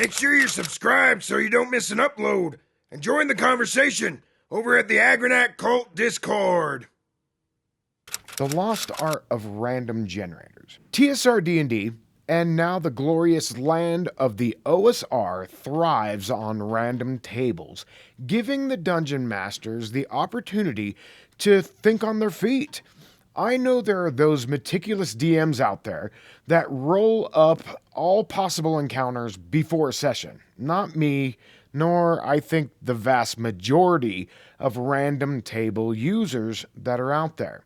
Make sure you're subscribed so you don't miss an upload, and join the conversation over at the Agranak Cult Discord. The Lost Art of Random Generators. TSR D&D, and now the glorious land of the OSR, thrives on random tables, giving the dungeon masters the opportunity to think on their feet. I know there are those meticulous DMs out there that roll up all possible encounters before a session. Not me, nor I think the vast majority of random table users that are out there.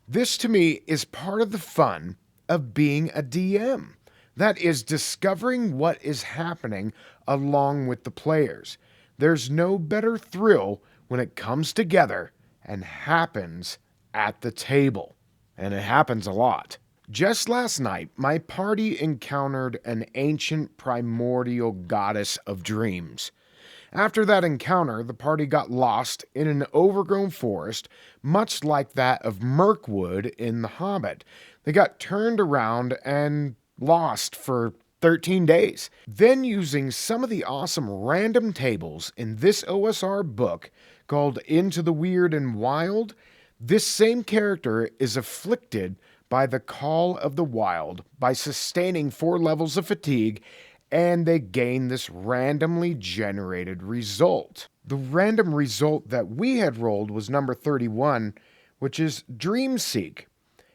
This to me is part of the fun of being a DM. That is discovering what is happening along with the players. There's no better thrill when it comes together and happens at the table. And it happens a lot. Just last night, my party encountered an ancient primordial goddess of dreams. After that encounter, the party got lost in an overgrown forest, much like that of Mirkwood in The Hobbit. They got turned around and lost for 13 days. Then, using some of the awesome random tables in this OSR book called Into the Weird and Wild, this same character is afflicted by the Call of the Wild by sustaining 4 levels of fatigue, and they gain this randomly generated result. The random result that we had rolled was number 31, which is Dreamseek.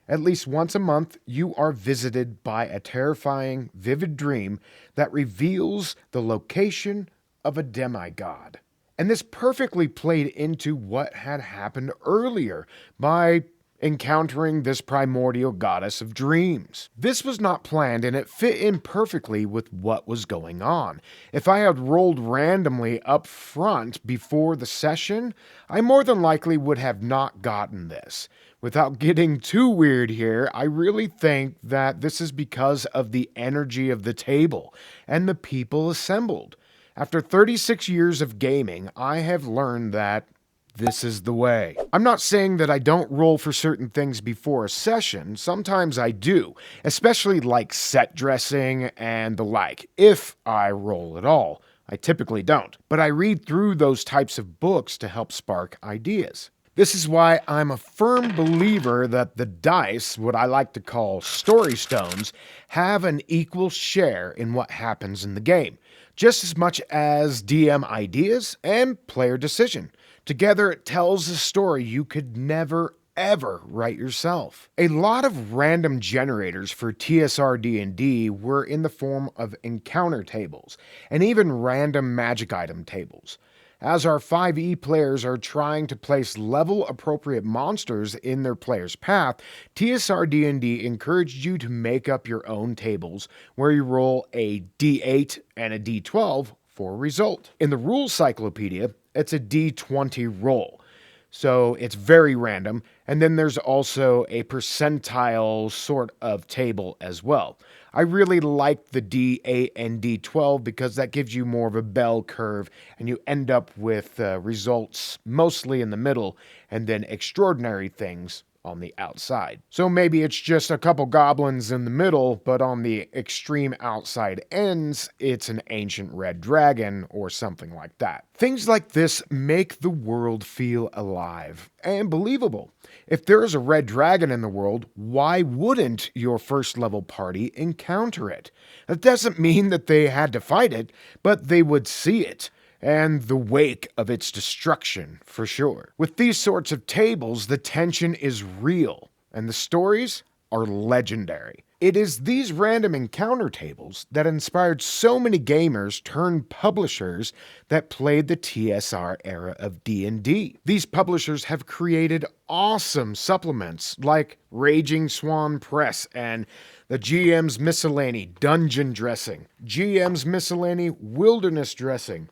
At least once a month, you are visited by a terrifying, vivid dream that reveals the location of a demigod. And this perfectly played into what had happened earlier by encountering this primordial goddess of dreams. This was not planned, and it fit in perfectly with what was going on. If I had rolled randomly up front before the session, I more than likely would have not gotten this. Without getting too weird here, I really think that this is because of the energy of the table and the people assembled. After 36 years of gaming, I have learned that this is the way. I'm not saying that I don't roll for certain things before a session. Sometimes I do, especially like set dressing and the like, if I roll at all. I typically don't, but I read through those types of books to help spark ideas. This is why I'm a firm believer that the dice, what I like to call story stones, have an equal share in what happens in the game, just as much as DM ideas and player decision. Together, it tells a story you could never, ever write yourself. A lot of random generators for TSR D&D were in the form of encounter tables, and even random magic item tables. As our 5e players are trying to place level-appropriate monsters in their player's path, TSR D&D encouraged you to make up your own tables, where you roll a d8 and a d12 for a result. In the Rules Cyclopedia, it's a d20 roll, so it's very random, and then there's also a percentile sort of table as well. I really like the d8 and d12 because that gives you more of a bell curve, and you end up with results mostly in the middle, and then extraordinary things on the outside. So maybe it's just a couple goblins in the middle, but on the extreme outside ends, it's an ancient red dragon or something like that. Things like this make the world feel alive and believable. If there is a red dragon in the world, why wouldn't your first level party encounter it? That doesn't mean that they had to fight it, but they would see it and the wake of its destruction, for sure. With these sorts of tables, the tension is real, and the stories are legendary. It is these random encounter tables that inspired so many gamers turned publishers that played the TSR era of D&D. These publishers have created awesome supplements like Raging Swan Press and the GM's Miscellany Dungeon Dressing, GM's Miscellany Wilderness Dressing,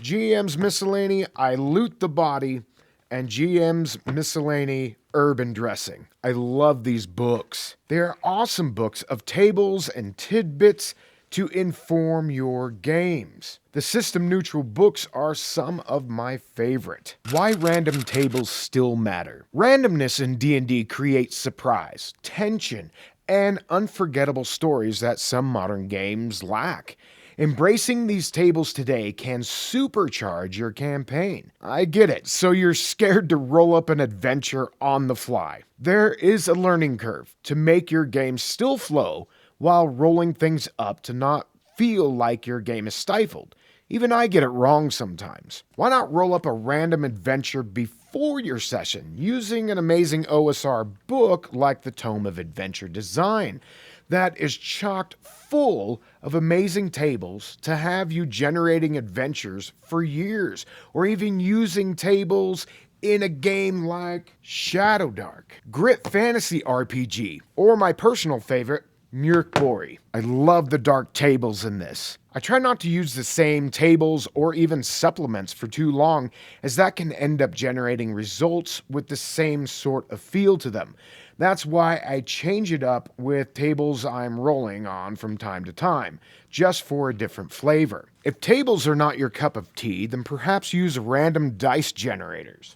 GM's Miscellany I Loot the Body, and GM's Miscellany Urban Dressing. I love these books. They are awesome books of tables and tidbits to inform your games. The system-neutral books are some of my favorite. Why random tables still matter. Randomness in D&D creates surprise, tension, and unforgettable stories that some modern games lack. Embracing these tables today can supercharge your campaign. I get it, so you're scared to roll up an adventure on the fly. There is a learning curve to make your game still flow while rolling things up to not feel like your game is stifled. Even I get it wrong sometimes. Why not roll up a random adventure before your session using an amazing OSR book like the Tome of Adventure Design that is chocked full of amazing tables to have you generating adventures for years, or even using tables in a game like Shadowdark, Grit Fantasy RPG, or my personal favorite, Murkbori. I love the dark tables in this. I try not to use the same tables or even supplements for too long, as that can end up generating results with the same sort of feel to them. That's why I change it up with tables I'm rolling on from time to time, just for a different flavor. If tables are not your cup of tea, then perhaps use random dice generators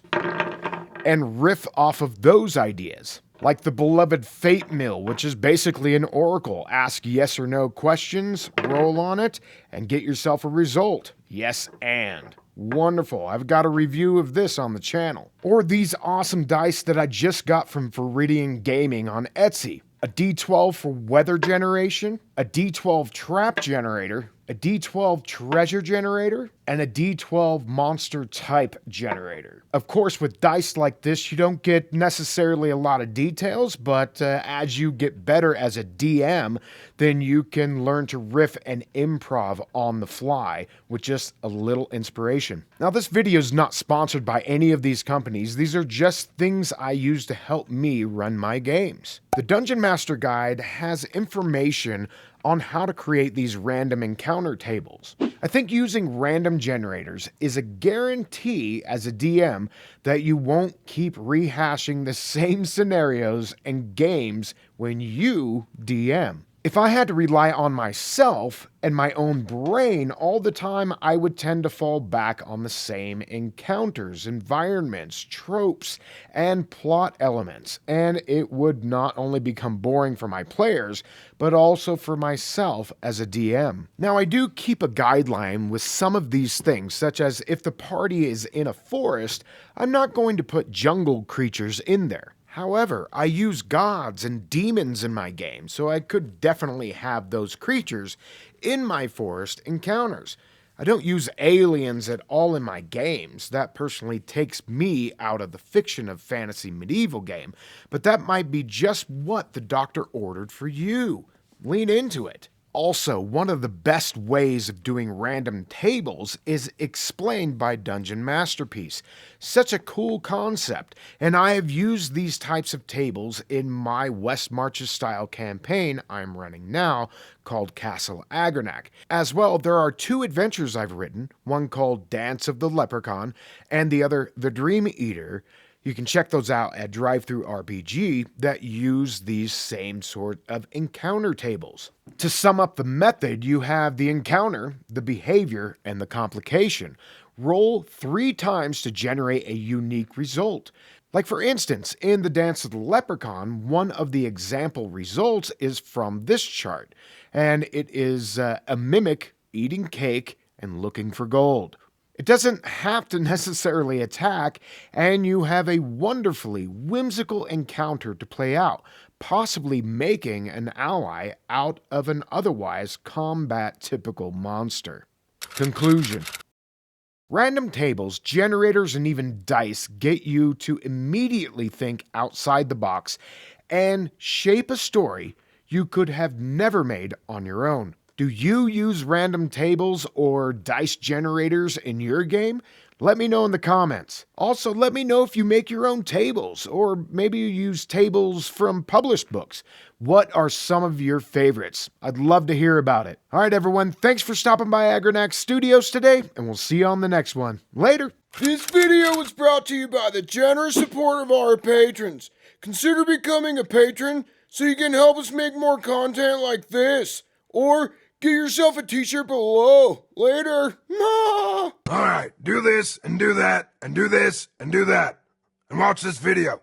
and riff off of those ideas. Like the beloved Fate Mill, which is basically an oracle. Ask yes or no questions, roll on it, and get yourself a result. Yes and. Wonderful. I've got a review of this on the channel. Or these awesome dice that I just got from Viridian Gaming on Etsy. A D12 for weather generation, a D12 trap generator, a D12 treasure generator, and a D12 monster type generator. Of course, with dice like this, you don't get necessarily a lot of details, but as you get better as a DM, then you can learn to riff and improv on the fly with just a little inspiration. Now, this video is not sponsored by any of these companies. These are just things I use to help me run my games. The Dungeon Master Guide has information on how to create these random encounter tables. I think using random generators is a guarantee as a DM that you won't keep rehashing the same scenarios and games when you DM. If I had to rely on myself and my own brain all the time, I would tend to fall back on the same encounters, environments, tropes, and plot elements, and it would not only become boring for my players, but also for myself as a DM. Now, I do keep a guideline with some of these things, such as if the party is in a forest, I'm not going to put jungle creatures in there. However, I use gods and demons in my game, so I could definitely have those creatures in my forest encounters. I don't use aliens at all in my games. That personally takes me out of the fiction of fantasy medieval game, but that might be just what the doctor ordered for you. Lean into it. Also, one of the best ways of doing random tables is explained by Dungeon Masterpiece. Such a cool concept, and I have used these types of tables in my West Marches style campaign I'm running now called Castle Agranak. As well, there are 2 adventures I've written, one called Dance of the Leprechaun and the other The Dream Eater. You can check those out at Drive-Thru RPG that use these same sort of encounter tables. To sum up the method, you have the encounter, the behavior, and the complication. Roll 3 times to generate a unique result. Like for instance, in the Dance of the Leprechaun, one of the example results is from this chart, and it is a mimic eating cake and looking for gold. It doesn't have to necessarily attack, and you have a wonderfully whimsical encounter to play out, possibly making an ally out of an otherwise combat-typical monster. Conclusion. Random tables, generators, and even dice get you to immediately think outside the box and shape a story you could have never made on your own. Do you use random tables or dice generators in your game? Let me know in the comments. Also, let me know if you make your own tables, or maybe you use tables from published books. What are some of your favorites? I'd love to hear about it. All right, everyone, thanks for stopping by Agranak Studios today, and we'll see you on the next one. Later. This video was brought to you by the generous support of our patrons. Consider becoming a patron so you can help us make more content like this. Or get yourself a t-shirt below. Later. Alright, do this and do that and do this and do that. And watch this video.